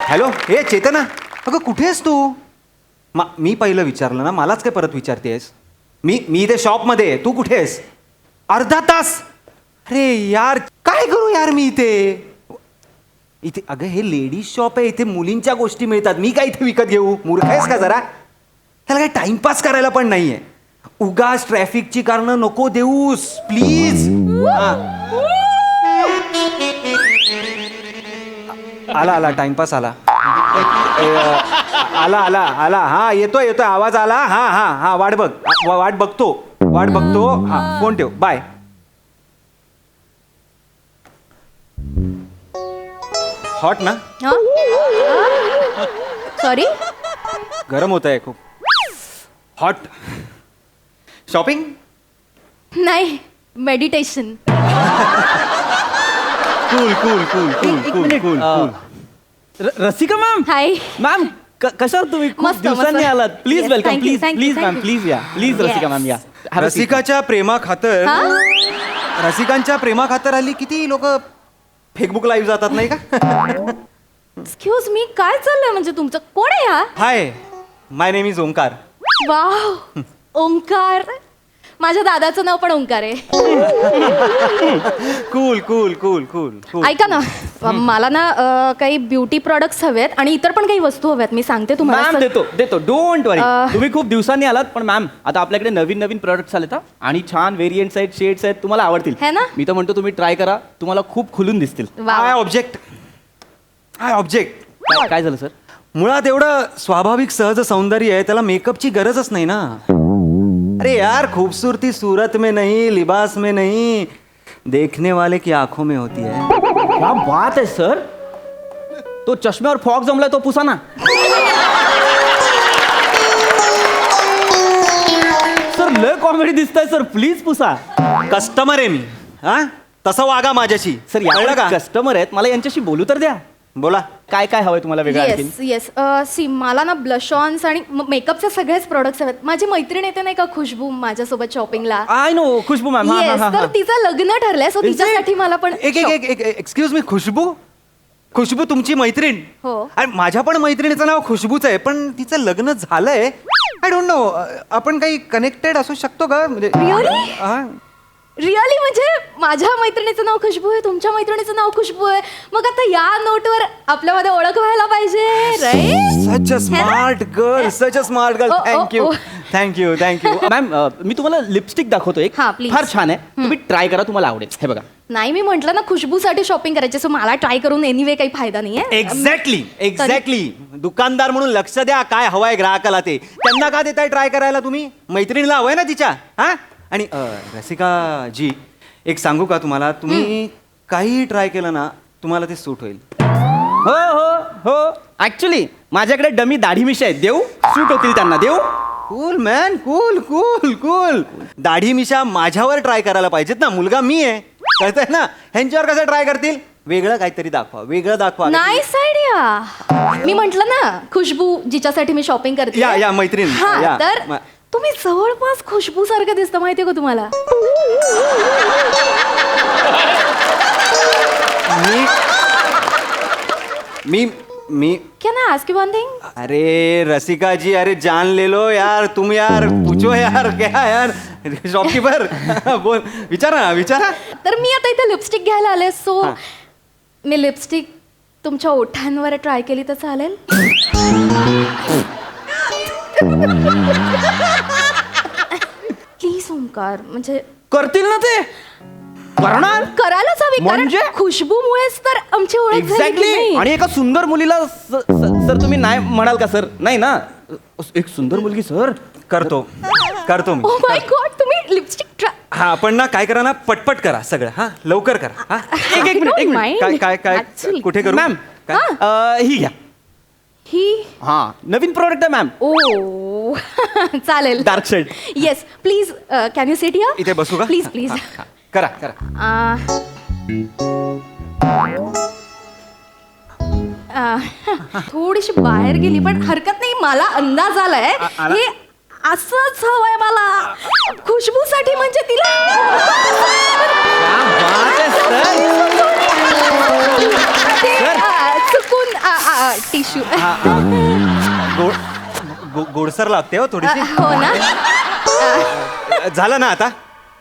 Hello, हे चेतना, अगं कुठे आहेस तू? मी पहिलं विचारलं ना, मलाच काय परत विचारतेस? मी इथे शॉपमध्ये आहे, तू कुठे आहेस? अर्धा तास? अरे यार, काय करू यार मी इथे अगं हे लेडीज शॉप आहे, इथे मुलींच्या गोष्टी मिळतात. मी काय इथे विकत घेऊ? मूर्ख आहेस का जरा? त्याला काही टाइमपास करायला पण नाहीये. उगाच ट्रॅफिकची कारणं नको देऊस प्लीज. आला टाइमपास आला. आला हा, येतोय आवाज आला. हा वाट बघतो. हा, फोन ठेव, बाय. हॉट ना? सॉरी, गरम होत आहे खूप. हॉट. शॉपिंग नाही, meditation. Cool. Rasika ma'am. Hi. Ma'am कशावर तुम्ही खूप मस्त, दिवसांनी मस्त. आलात. Please Yes, welcome. thank you, please thank you, please thank ma'am, you. Please या. Please Rasika Yes. मॅम या. रसिकांच्या प्रेमाखातर हल्ली किती लोक फेसबुक लाईव्ह जातात नाही का? एक्सक्यूज मी, काय चाललंय म्हणजे तुमचं? कोण आहे हा? Hi, my name is Omkar. Wow, Omkar. माझ्या दादाचं नाव पण ओंकार आहे. कूल. ऐका ना, मला ना काही ब्युटी प्रोडक्ट्स हवेत आणि इतर पण काही वस्तू हव्यात. मी सांगते तुम्हाला. मॅम देतो डोंट वरी. तुम्ही खूप दिवसांनी आलात, पण मॅम आता आपल्याकडे नवीन प्रोडक्ट्स आलेत हा. आणि छान व्हेरियंट्स आहेत, शेड्स आहेत, तुम्हाला आवडतील. है ना? मी तर म्हणतो तुम्ही ट्राय करा, तुम्हाला खूप खुलून दिसतील. I object. काय झालं सर? मुळात एवढं स्वाभाविक सहज सौंदर्य आहे, त्याला मेकअपची गरजच नाही ना. अरे यार, खूबसूरती सूरत में नहीं, लिबास में नहीं, देखने वाले की आंखों में होती है. क्या बात है सर. तो चष्म्यावर फॉग जमलाय तो पुसा ना. सर लय कॉमेडी दिसताय सर, प्लीज पुसा. कस्टमर आहे मी, हा तसं वागा माझ्याशी. सर कळलं का? या कस्टमर आहेत, मला यांच्याशी बोलू तर द्या. बोला. काय काय हवंय तुम्हाला वेगळं आणखीन? येस सी, मला ना ब्लश ऑन्स आणि मेकअपचे सगळेच प्रोडक्ट्स हवेत. माझी मैत्रीण येते नाही का, खुशबू, माझ्यासोबत शॉपिंगला. I know, Khushboo ma'am. Yes, तर तिचं लग्न ठरलंय, सो तिच्यासाठी मला पण. एक्सक्यूज मी, खुशबू तुमची मैत्रीण? हो. आणि माझ्या पण मैत्रिणीचं नाव खुशबूच आहे, पण तिचं लग्न झालंय. आय डोंट नो, आपण काही कनेक्टेड असू शकतो का? म्हणजे Really? हा. रिअली म्हणजे माझ्या मैत्रिणीचं नाव खुशबू आहे, तुमच्या मैत्रिणीचं नाव खुशबू आहे. मग आता या नोटवर आपल्यामध्ये ओळख व्हायला पाहिजे, right? Such a smart girl. Thank you. Ma'am मी तुम्हाला लिपस्टिक दाखवतो एक. हा, please. फार छान आहे, तुम्ही ट्राय करा, तुम्हाला आवडेल. हे बघा. नाही, मी म्हंटल ना खुशबूसाठी शॉपिंग करायची, सो मला ट्राय करून एनिवे काही फायदा नाहीये. एक्झॅक्टली. दुकानदार म्हणून लक्ष द्या, काय हवाय ग्राहकाला ते. त्यांना का देताय ट्राय करायला तुम्ही? मैत्रिणीला हवंय ना तिच्या. हा. आणि रसिका जी, एक सांगू का तुम्हाला, तुम्ही काही ट्राय केलं ना, तुम्हाला ते सूट होईल. हो ऍक्च्युली माझ्याकडे डमी दाढी मिशा आहेत, देऊ? सूट होतील त्यांना, देऊ? Cool man, cool. दाढी मिशा माझ्यावर ट्राय करायला पाहिजेत ना, मुलगा मी आहे, कळतंय ना? ह्यांच्यावर कसं ट्राय करतील? वेगळं काहीतरी दाखवा. Nice idea. मी म्हंटल ना, खुशबू जिच्यासाठी मी शॉपिंग करते. या मैत्रीण. हा, तर तुम्ही जवळपास खुशबू सारखं दिसतं, माहितीये का तुम्हाला? मी क्या ना आस्क यू वन थिंग? अरे रसिका जी, अरे जान ले लो यार, तुम यार पूछो यार, क्या यार शॉपकीपर. बोल, विचारा. तर मी आता इथे लिपस्टिक घ्यायला आले, सो मी लिपस्टिक तुमच्या ओठांवर ट्राय केली तर चालेल? प्लीज ओंकार, म्हणजे करतील ना ते, करणार. करायलाच हवी, म्हणजे? कारण खुशबूमुळेच तर आमची ओळख झाली की एक्झॅक्टली. नाही? आणि एका सुंदर मुलीला सर तुम्ही नाही म्हणाल का सर? नाही ना, एक सुंदर मुलगी सर. करतो मी. Oh my God, तुम्ही लिपस्टिक हा, पण ना काय करा ना, पटपट करा सगळं. हा, लवकर करा. हा, एक मिनिट. काय कुठे करू मॅम? ही घ्या. ही हा, नवीन प्रोडक्ट आहे मॅम. ओ चालेल. Dark shade. Yes please, can you sit here? इथे बसू का? प्लीज. करा. थोडीशी बाहेर गेली, पण हरकत नाही. मला अंदाज आलाय हे असंच हवंय मला खुशबूसाठी, म्हणजे तिला. क्या बात है सर. चुकून टिश्यू गोडसर लागते हो थोडीशी. हो ना. झालं ना आता,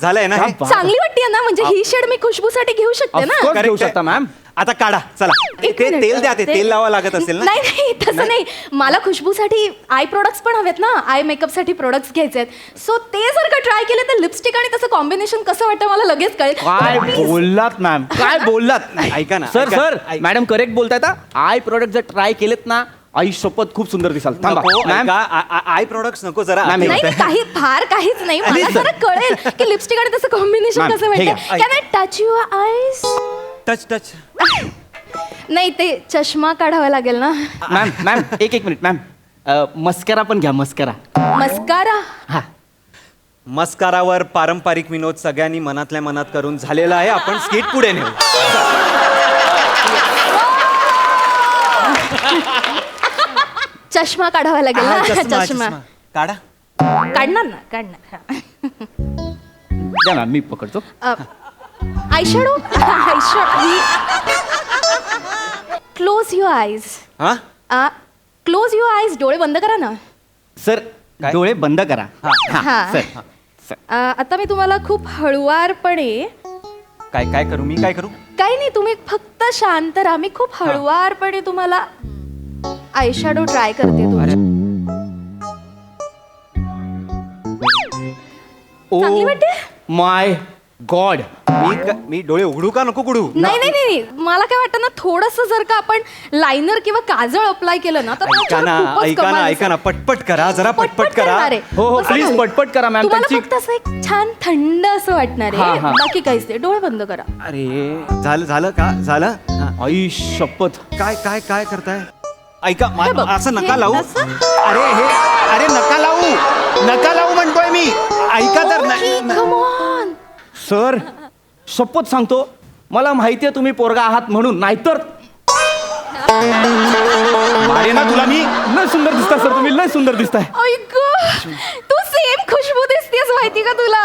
झालंय ना हे? चांगली वाटते ना, म्हणजे ही शेड मी खुशबूसाठी घेऊ शकते ना. Of course घेऊ Correct आहे. शकता मॅम. आता काढा चला. एक ते minute. तेल द्या, ते तेल लावा लागत असेल ना. नाही नाही तसं नाही, मला खुशबूसाठी आय प्रोडक्ट्स पण हवेत ना, आय मेकअपसाठी प्रोडक्ट्स घ्यायचे आहेत. सो ते जर का ट्राय केले तर लिपस्टिक आणि तसं कॉम्बिनेशन कसं वाटतं मला लगेच काय कळेल. Please. बोललात मॅम, काय बोललात. ऐका ना, सर ऐका- सर ऐक- मॅडम करेक्ट बोलतायत हा. आय प्रोडक्ट जर ट्राय केलेत ना, आई शपथ खूप सुंदर दिसाल. थांबा नको, मॅम. ऐका, आय प्रोडक्ट्स नको जरा. मॅम, आते नाही होतंय. काही फार काहीच नाही, मला Listen. जरा कळेल की लिपस्टिक आणि तसं कॉम्बिनेशन मॅम, कसं हे घ्या. वाटतं. Can I touch your eyes? Touch touch. नाही ते चष्मा काढावा लागेल ना. मॅम मॅम एक मिनिट मॅम. मस्करा पण घ्या, मस्करा. मस्कारा. हा. मस्कारावर पारंपरिक विनोद सगळ्यांनी मनातल्या मनात करून झालेला आहे. आपण स्किट पुढे नेऊ. चष्मा काढावा लागेल हा, ना. चष्मा, चष्मा चष्मा. काढा. काढणार ना, काढणार. द्या मॅम, मी पकडतो. आयशॅडो. Close your eyes. हा क्लोज युअर आईज. डोळे बंद करा ना. सर काय? डोळे बंद करा. हा. हा, सर. सर. आता मी तुम्हाला खूप हळुवारपणे, काय काय करू मी, काय करू? काही नाही तुम्ही फक्त शांत राहा. मी खूप हळुवारपणे तुम्हाला आयशॅडो ट्राय करते. चांगली वाटते? माय गॉड. मी डोळे उघडू का नको उघडू? नाही नाही नाही, मला काय वाटतं ना, थोडस जर का आपण लायनर किंवा काजळ अप्लाय केलं ना तर ऐका ना, खूपच ऐका ना, कमाल ऐका ना, दिसेल. पटपट करा जरा, पटपट करा. करणार आहे. हो, हो, मस्त please झालं. पटपट करा, मॅम. तुम्हाला त्यांची- फक्त असं एक छान थंड असं वाटणार हा, आहे, हा. बाकी काहीच नाही. डोळे बंद करा. अरे झालं झालं का झालं? हा. आई शपथ. काय काय काय करताय? ऐका हे बघ, असं नका हे लावू. असं? अरे नका लावू म्हणतोय मी. ऐका तर न- Come on. सर शपथ सांगतो, मला माहितीये तुम्ही पोरगा आहात म्हणून, नाहीतर मारे ना तुला मी. लय सुंदर दिसताय सर तुम्ही, लय सुंदर दिसताय. ऐक, तू सेम खुशबू दिसतेस माहिती का तुला.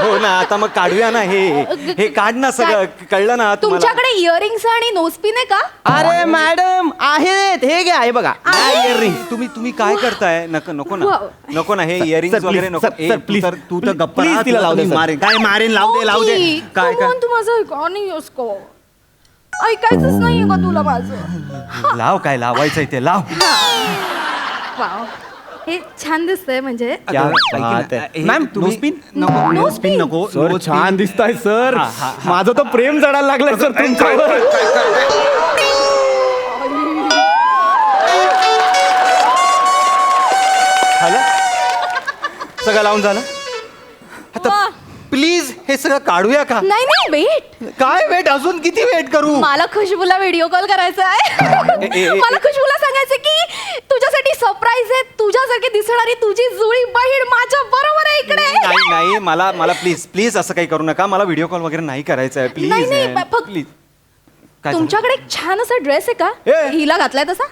हो ना, आता मग काढूया ना हे काढ ना सगळं. कळलं ना तुम्हाला? तुमच्याकडे इयरिंग्स आणि नोजपिन आहे का? अरे मॅडम आहेत, हे घ्या, हे बघा. आहे. इयरिंग तुम्ही काय करताय? नको नको ना, Wow. नको ना, हे सर, इयरिंग सर, वगैरे please, नको. Sir, A, please. तू तर गप्पा Please राहा, तिला लावू दे, मी सर. मारेन. काय मारेन? लावू दे. काय काय तू माझं ऐकणी उसको ऐकायचंच नाहीये का तुला माझं? लाव, काय लावायचंय ते लाव. वाव, हे छान दिसतंय म्हणजे. क्या अगं, ऐक ना, बात आहे. हे मॅम, तुम्ही- nose pin? नको, Nose nose pin pin? नको. सर nose छान pin. दिसताय सर. हा, हा, हा. माझं तर प्रेम जडायला लागलंय सर तुमच्यावर. झालं सगळं लावून झालं. आता वा. प्लीज हे सगळं काढूया का? नाही नाही, वेट. काय वेट, अजून किती वेट करू? मला खुशबूला व्हिडिओ कॉल करायचा आहे. मला खुशबूला सांगायचं की तुझ्यासाठी सरप्राईज आहे. तुझ्यासारखी दिसणारी तुझी जुळी बहीण माझ्या बरोबर आहे इकडे. नाही नाही, मला प्लीज असं काही करू नका. मला व्हिडिओ कॉल वगैरे नाही करायचा आहे. नाही, नाही, प्लीज फक्त- प्लीज. काय झालं? तुमच्याकडे एक छान असा ड्रेस आहे का? ए. हिला घातलाय तसा?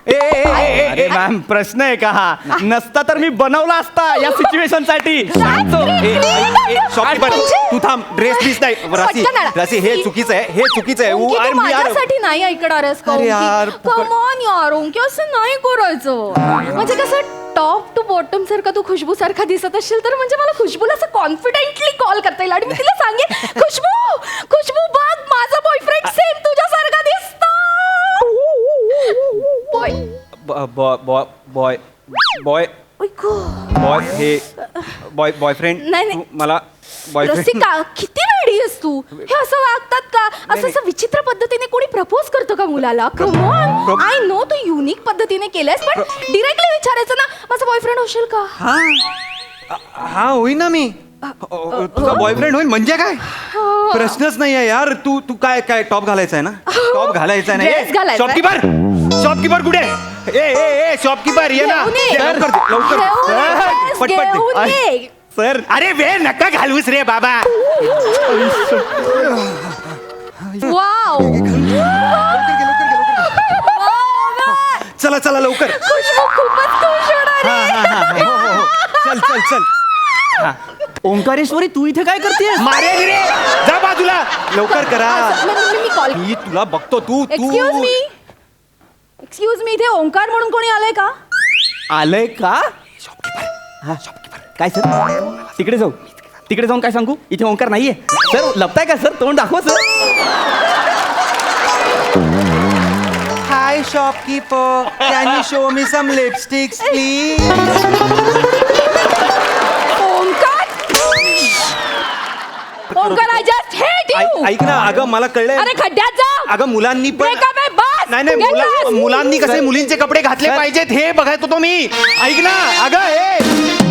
अरे मॅम, प्रश्न आहे का हा? नसता तर मी बनवला असता या सिच्युएशन साठी. सांगतो. शॉपकीपर तू थांब. ड्रेस प्लीज नाही. राशी पटकन आणा. राशी, हे चुकीचं आहे, हे चुकीचं आहे. ओंकी, तू मी यार- माझ्यासाठी नाही ऐकणार आहेस का? अरे यार, कम ऑन यार ओंकी, असं नाही करायचं. म्हणजे कसं टॉप टू बॉटम सारखा तू खुशबू सारखा दिसत असेल तर म्हणजे मला खुशबूला असं कॉन्फिडेंटली कॉल करता येईल आणि मी तिला सांगेन, खुशबू बघ, माझा बॉयफ्रेंड सेम तुझ्यासारखा दिसतो. बॉय बॉय हे बॉयफ्रेंड नाही, नाही. मला बॉयफ्रेंड. रसिका, किती वेडी आहेस तू. हे असं वागतात का? असं विचित्र पद्धतीने कोणी प्रपोज करतं का मुलाला? कम ऑन, आय नो तू युनिक पद्धतीने केलंयस, पण डिरेक्टली विचारायचं ना, माझा बॉयफ्रेंड होशील का? हा होईन ना मी. तुझा बॉयफ्रेंड होईल म्हणजे काय? प्रश्नच नाही आहे यार. तू काय टॉप घालायचा आहे ना? टॉप घालायचा आहे Dress ना? घालायचा आहे. शॉपकीपर कुठे? ए शॉपकीपर ये ना. घेऊन ये. ये, लवकर दे, लवकर दे. घेऊन पटपट दे. घेऊन ये. सर अरे वे नका घालूस रे बाबा. वाव. चला लवकर. खुशबू खूपच खुश होणार आहे. हो. चल ओंकारेश्वरी तू इथे काय करतेस? मारेल रे जा बाजूला लवकर करा मी कॉल मी तुला बघतो तू एक्सक्यूज मी इथे ओंकार म्हणून कोणी आलंय का? आलंय का? हा, काय सर तिकडे जाऊन काय सांगू? इथे ओंकार नाहीये सर. लपताय का सर? तोंड दाखव sir. Hi shopkeeper can you show me some lipsticks please Omkar I just hate you. ऐक ना अगं मला कळलंय अरे खड्ड्यात जा. अगं मुलांनी पण Breakup आहे, बस. नाही Get lost. मुलांनी कसे मुलींचे कपडे घातले पाहिजेत हे बघायचो तो मी. ऐक ना अगं हे